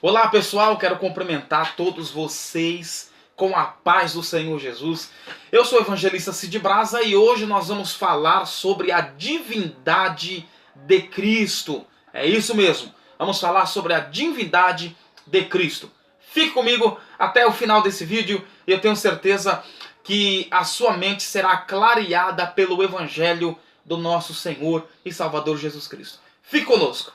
Olá pessoal, quero cumprimentar todos vocês com a paz do Senhor Jesus. Eu sou o evangelista Cid Brasa e hoje nós vamos falar sobre a divindade de Cristo. É isso mesmo, vamos falar sobre a divindade de Cristo. Fique comigo até o final desse vídeo e eu tenho certeza que a sua mente será clareada pelo evangelho do nosso Senhor e Salvador Jesus Cristo. Fique conosco.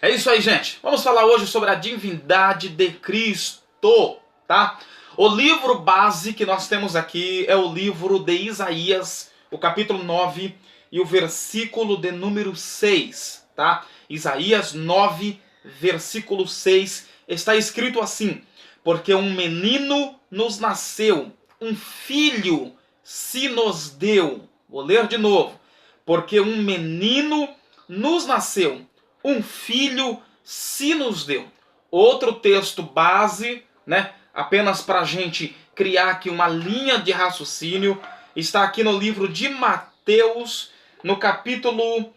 É isso aí, gente. Vamos falar hoje sobre a divindade de Cristo, tá? O livro base que nós temos aqui é o livro de Isaías, o capítulo 9 e o versículo de número 6, tá? Isaías 9, versículo 6, está escrito assim: porque um menino nos nasceu, um filho se nos deu. Vou ler de novo. Porque um menino nos nasceu, um filho se nos deu. Outro texto base, né, apenas para a gente criar aqui uma linha de raciocínio, está aqui no livro de Mateus, no capítulo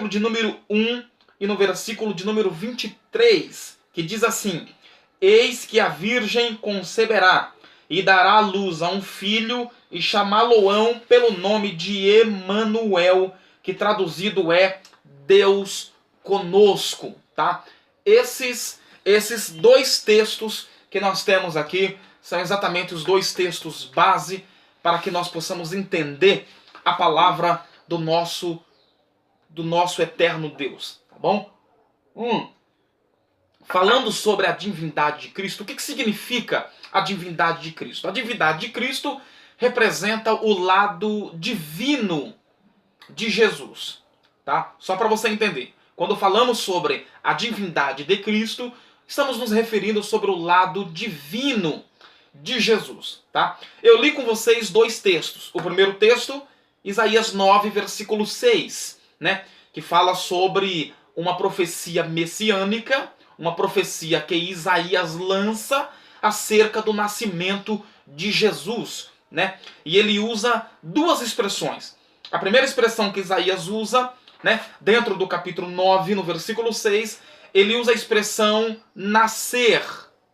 de número 1 e no versículo de número 23, que diz assim: eis que a virgem conceberá e dará à luz a um filho e chamá-lo-ão pelo nome de Emanuel, que traduzido é Deus conosco, tá? Esses dois textos que nós temos aqui são exatamente os dois textos base para que nós possamos entender a palavra do nosso eterno Deus, tá bom? Falando sobre a divindade de Cristo, o que significa a divindade de Cristo? A divindade de Cristo representa o lado divino de Jesus, tá? Só para você entender. Quando falamos sobre a divindade de Cristo, estamos nos referindo sobre o lado divino de Jesus, tá? Eu li com vocês dois textos. O primeiro texto, Isaías 9, versículo 6, né? Que fala sobre uma profecia messiânica, uma profecia que Isaías lança acerca do nascimento de Jesus, né? E ele usa duas expressões. A primeira expressão que Isaías usa, né, dentro do capítulo 9, no versículo 6, ele usa a expressão nascer,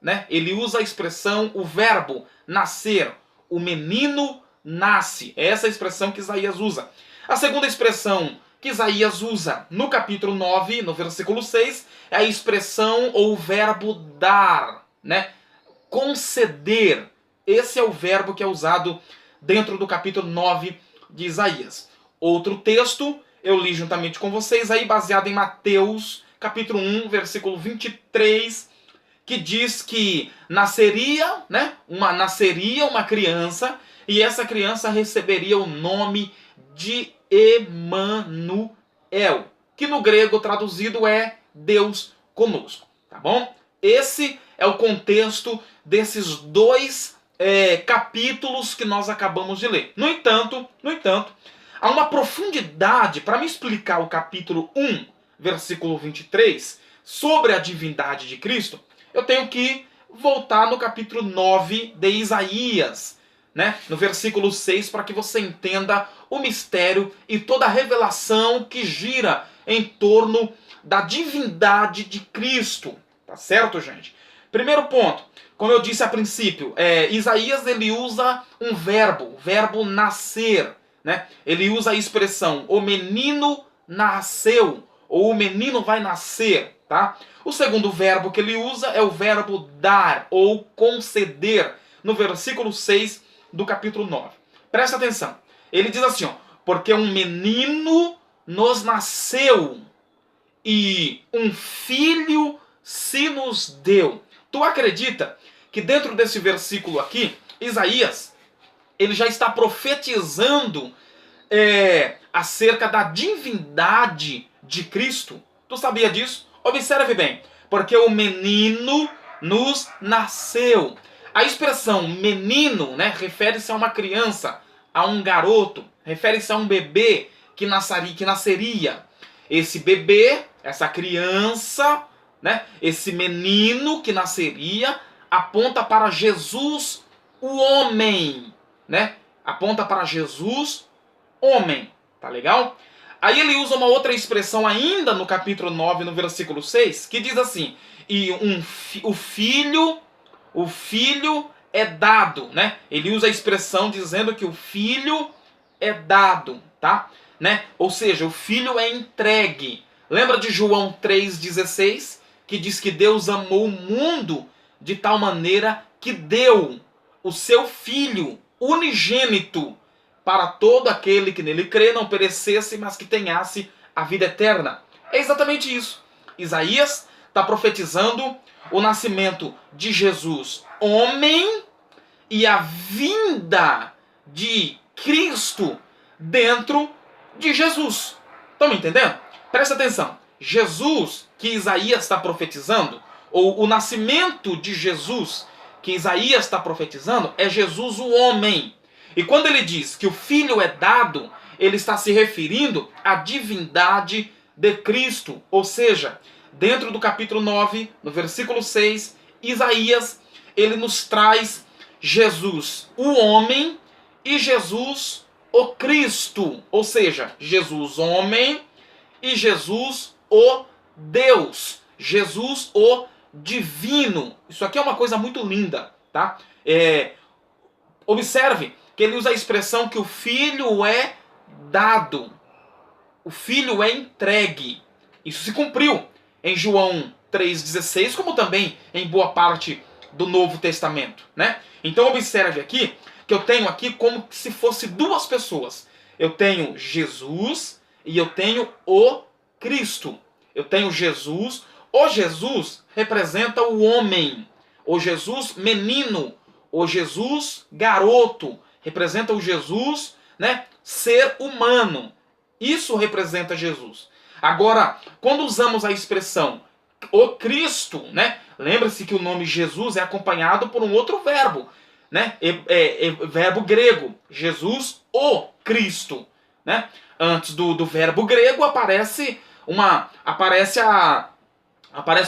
né? Ele usa a expressão, o verbo nascer. O menino nasce. É essa a expressão que Isaías usa. A segunda expressão que Isaías usa no capítulo 9, no versículo 6, é a expressão ou o verbo dar, né? Conceder. Esse é o verbo que é usado dentro do capítulo 9 de Isaías. Outro texto eu li juntamente com vocês aí, baseado em Mateus, capítulo 1, versículo 23, que diz que nasceria uma criança, e essa criança receberia o nome de Emanuel, que no grego traduzido é Deus conosco, tá bom? Esse é o contexto desses dois capítulos que nós acabamos de ler. No entanto, há uma profundidade para me explicar o capítulo 1, versículo 23, sobre a divindade de Cristo. Eu tenho que voltar no capítulo 9 de Isaías, né? No versículo 6, para que você entenda o mistério e toda a revelação que gira em torno da divindade de Cristo. Tá certo, gente? Primeiro ponto, como eu disse a princípio, Isaías ele usa um verbo, o verbo nascer, né? Ele usa a expressão o menino nasceu, ou o menino vai nascer, tá? O segundo verbo que ele usa é o verbo dar, ou conceder, no versículo 6 do capítulo 9. Presta atenção. Ele diz assim, ó: porque um menino nos nasceu e um filho se nos deu. Tu acredita que dentro desse versículo aqui, Isaías, ele já está profetizando acerca da divindade de Cristo? Tu sabia disso? Observe bem. Porque o menino nos nasceu. A expressão menino, né, refere-se a uma criança, a um garoto, refere-se a um bebê que nasceria. Esse bebê, essa criança, né, esse menino que nasceria, aponta para Jesus, o homem, né? Aponta para Jesus, homem. Tá legal? Aí ele usa uma outra expressão ainda no capítulo 9, no versículo 6, que diz assim: e o filho é dado, né? Ele usa a expressão dizendo que o filho é dado, tá? Né? Ou seja, o filho é entregue. Lembra de João 3,16, que diz que Deus amou o mundo de tal maneira que deu o seu filho unigênito para todo aquele que nele crê, não perecesse, mas que tenhasse a vida eterna. É exatamente isso. Isaías está profetizando o nascimento de Jesus, homem, e a vinda de Cristo dentro de Jesus. Estão me entendendo? Presta atenção. Jesus que Isaías está profetizando, ou o nascimento de Jesus que Isaías está profetizando, é Jesus o homem. E quando ele diz que o Filho é dado, ele está se referindo à divindade de Cristo. Ou seja, dentro do capítulo 9, no versículo 6, Isaías, ele nos traz Jesus o homem e Jesus o Cristo. Ou seja, Jesus homem e Jesus o Deus. Jesus o divino. Isso aqui é uma coisa muito linda, tá? Observe que ele usa a expressão que o filho é dado. O filho é entregue. Isso se cumpriu em João 3,16, como também em boa parte do Novo Testamento, né? Então observe aqui que eu tenho aqui como se fosse duas pessoas. Eu tenho Jesus e eu tenho o Cristo. Eu tenho Jesus. O Jesus representa o homem. O Jesus menino. O Jesus garoto. Representa o Jesus, né, ser humano. Isso representa Jesus. Agora, quando usamos a expressão o Cristo, né, lembra-se que o nome Jesus é acompanhado por um outro verbo, né, verbo grego, Jesus o Cristo, né? Antes do verbo grego aparece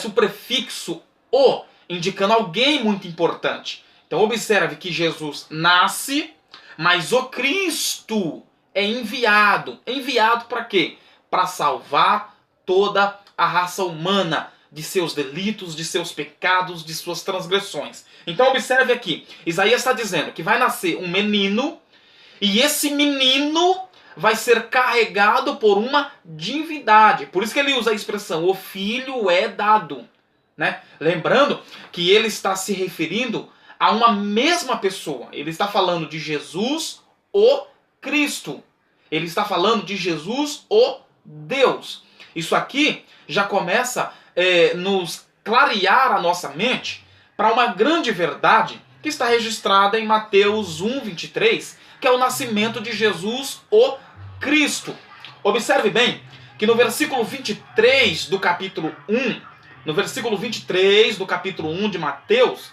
o prefixo o, indicando alguém muito importante. Então observe que Jesus nasce, mas o Cristo é enviado. Enviado para quê? Para salvar toda a raça humana de seus delitos, de seus pecados, de suas transgressões. Então observe aqui, Isaías está dizendo que vai nascer um menino, e esse menino vai ser carregado por uma divindade. Por isso que ele usa a expressão, o filho é dado, né? Lembrando que ele está se referindo a uma mesma pessoa. Ele está falando de Jesus, o Cristo. Ele está falando de Jesus, o Deus. Isso aqui já começa a nos clarear a nossa mente para uma grande verdade que está registrada em Mateus 1:23, que é o nascimento de Jesus, o Cristo. Observe bem que no versículo 23 do capítulo 1, no versículo 23 do capítulo 1 de Mateus,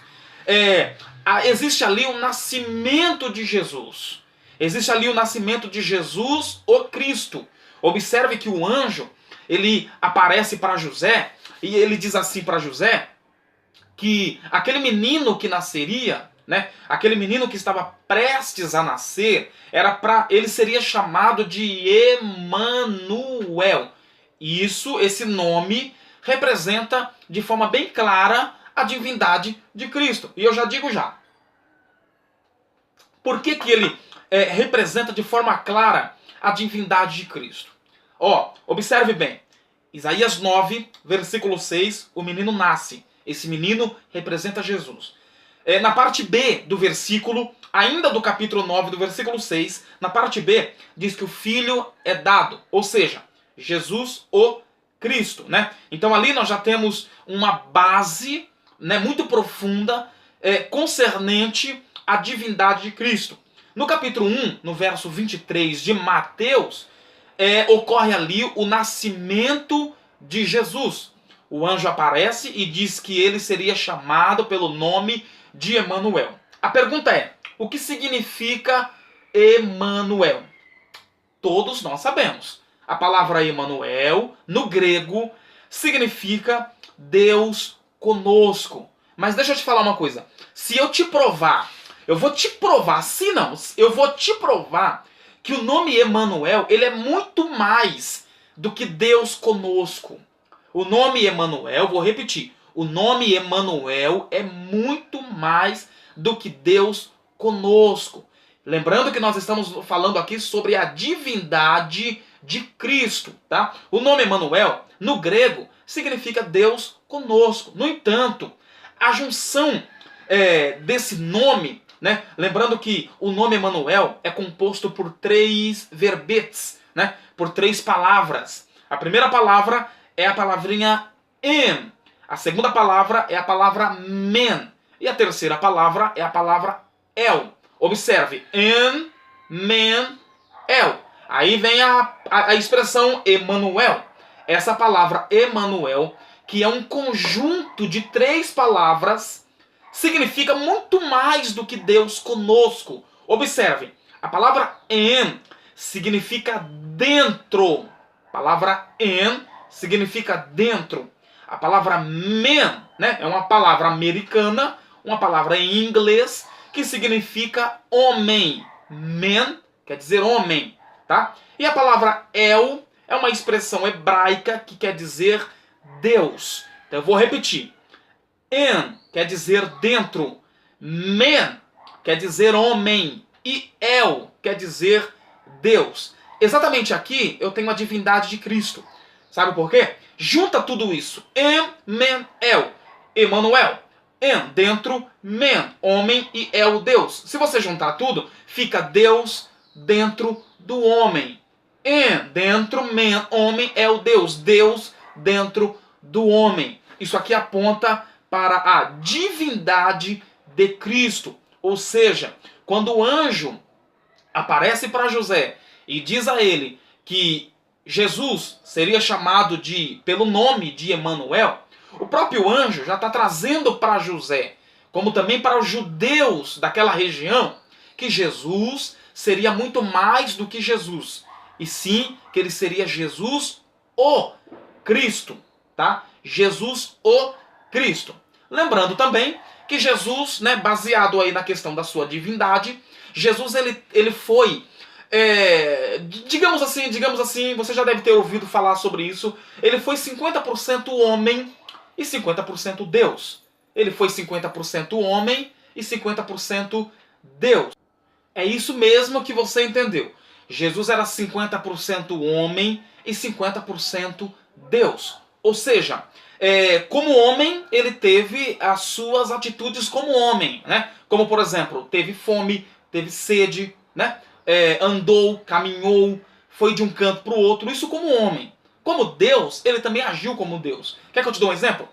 existe ali o nascimento de Jesus. Existe ali o nascimento de Jesus, o Cristo. Observe que o anjo, ele aparece para José, e ele diz assim para José, que aquele menino que nasceria, né, aquele menino que estava prestes a nascer, ele seria chamado de Emanuel. Esse nome representa de forma bem clara a divindade de Cristo. E eu já digo já. Por que ele representa de forma clara a divindade de Cristo? Observe bem. Isaías 9, versículo 6, o menino nasce. Esse menino representa Jesus. Na parte B do versículo, ainda do capítulo 9, do versículo 6, na parte B, diz que o filho é dado. Ou seja, Jesus o Cristo, né? Então ali nós já temos uma base, né, muito profunda concernente à divindade de Cristo. No capítulo 1, no verso 23 de Mateus, ocorre ali o nascimento de Jesus. O anjo aparece e diz que ele seria chamado pelo nome de Emanuel. A pergunta é, o que significa Emanuel? Todos nós sabemos. A palavra Emanuel, no grego, significa Deus conosco. Mas deixa eu te falar uma coisa. Se eu te provar, eu vou te provar que o nome Emanuel, ele é muito mais do que Deus conosco. O nome Emanuel, vou repetir, o nome Emanuel é muito mais do que Deus conosco. Lembrando que nós estamos falando aqui sobre a divindade de Cristo, tá? O nome Emanuel, no grego, significa Deus conosco. No entanto, a junção desse nome, né? Lembrando que o nome Emanuel é composto por 3 verbetes, né? Por 3 palavras. A primeira palavra é a palavrinha em. A segunda palavra é a palavra men. E a terceira palavra é a palavra el. Observe, en, men, el. Aí vem a expressão Emanuel. Essa palavra Emanuel, que é um conjunto de 3 palavras, significa muito mais do que Deus conosco. Observe, a palavra en significa dentro. A palavra en significa dentro. A palavra men, né, é uma palavra americana, uma palavra em inglês, que significa homem. Men quer dizer homem, tá? E a palavra el é uma expressão hebraica que quer dizer Deus. Então eu vou repetir. En quer dizer dentro. Men quer dizer homem. E el quer dizer Deus. Exatamente aqui eu tenho a divindade de Cristo. Sabe por quê? Junta tudo isso. En, men, el. Emanuel. En, dentro, men, homem, e el, Deus. Se você juntar tudo, fica Deus dentro do homem. En, dentro, men, homem, el, Deus. Deus dentro do homem. Isso aqui aponta para a divindade de Cristo. Ou seja, quando o anjo aparece para José e diz a ele que Jesus seria chamado pelo nome de Emanuel, o próprio anjo já está trazendo para José, como também para os judeus daquela região, que Jesus seria muito mais do que Jesus. E sim, que ele seria Jesus o Cristo, tá? Jesus o Cristo. Lembrando também que Jesus, né, baseado aí na questão da sua divindade, Jesus ele foi, digamos assim, você já deve ter ouvido falar sobre isso, ele foi 50% homem e 50% Deus. Ele foi 50% homem e 50% Deus. É isso mesmo que você entendeu. Jesus era 50% homem e 50% Deus. Ou seja, como homem, ele teve as suas atitudes como homem, né? Como, por exemplo, teve fome, teve sede, né? Andou, caminhou, foi de um canto para o outro, isso como homem. Como Deus, ele também agiu como Deus. Quer que eu te dê um exemplo?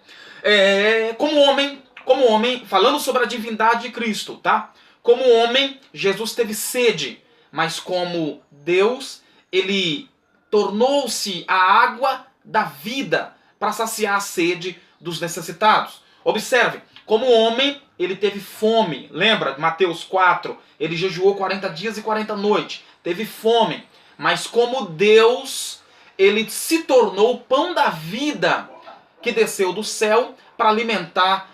Como homem, falando sobre a divindade de Cristo, tá? Como homem, Jesus teve sede, mas como Deus, ele tornou-se a água da vida para saciar a sede dos necessitados. Observe, como homem, ele teve fome. Lembra, Mateus 4, ele jejuou 40 dias e 40 noites. Teve fome. Mas como Deus, ele se tornou o pão da vida que desceu do céu para alimentar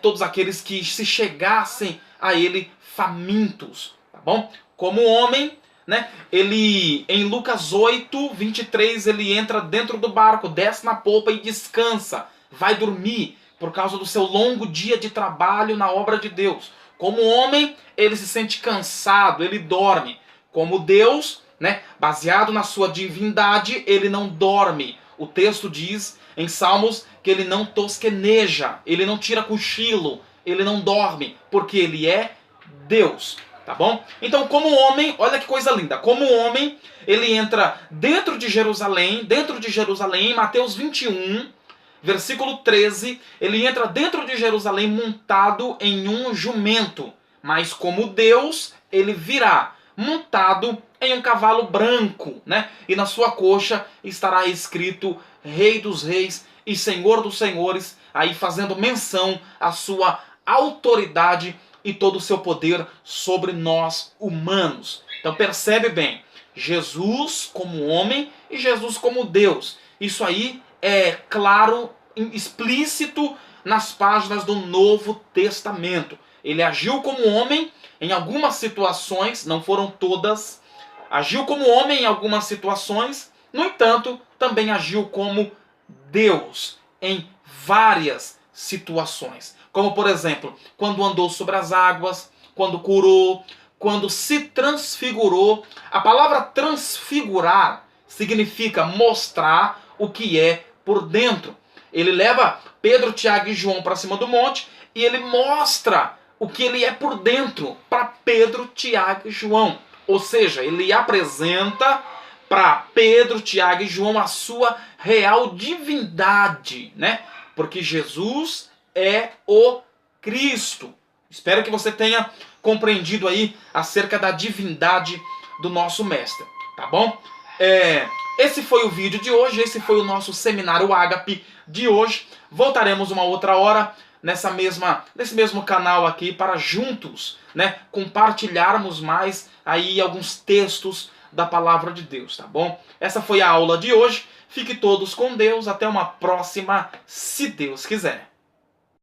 todos aqueles que se chegassem a ele famintos. Tá bom? Como homem, né? Ele, em Lucas 8, 23, ele entra dentro do barco, desce na polpa e descansa. Vai dormir por causa do seu longo dia de trabalho na obra de Deus. Como homem, ele se sente cansado, ele dorme. Como Deus, né, baseado na sua divindade, ele não dorme. O texto diz em Salmos que ele não tosqueneja, ele não tira cochilo, ele não dorme, porque ele é Deus. Tá bom? Então, como homem, olha que coisa linda. Como homem, ele entra dentro de Jerusalém, em Mateus 21, versículo 13, ele entra dentro de Jerusalém montado em um jumento. Mas como Deus, ele virá montado em um cavalo branco, né? E na sua coxa estará escrito Rei dos Reis e Senhor dos Senhores, aí fazendo menção à sua autoridade e todo o seu poder sobre nós humanos. Então percebe bem, Jesus como homem e Jesus como Deus. Isso aí é claro, explícito nas páginas do Novo Testamento. Ele agiu como homem em algumas situações, não foram todas. Agiu como homem em algumas situações, no entanto, também agiu como Deus em várias situações. Como, por exemplo, quando andou sobre as águas, quando curou, quando se transfigurou. A palavra transfigurar significa mostrar o que é por dentro. Ele leva Pedro, Tiago e João para cima do monte e ele mostra o que ele é por dentro para Pedro, Tiago e João. Ou seja, ele apresenta para Pedro, Tiago e João a sua real divindade, né? Porque Jesus é o Cristo. Espero que você tenha compreendido aí acerca da divindade do nosso mestre, tá bom? Esse foi o vídeo de hoje, esse foi o nosso seminário Ágape de hoje. Voltaremos uma outra hora nesse mesmo canal aqui para juntos, né, compartilharmos mais aí alguns textos da palavra de Deus, tá bom? Essa foi a aula de hoje. Fique todos com Deus. Até uma próxima, se Deus quiser.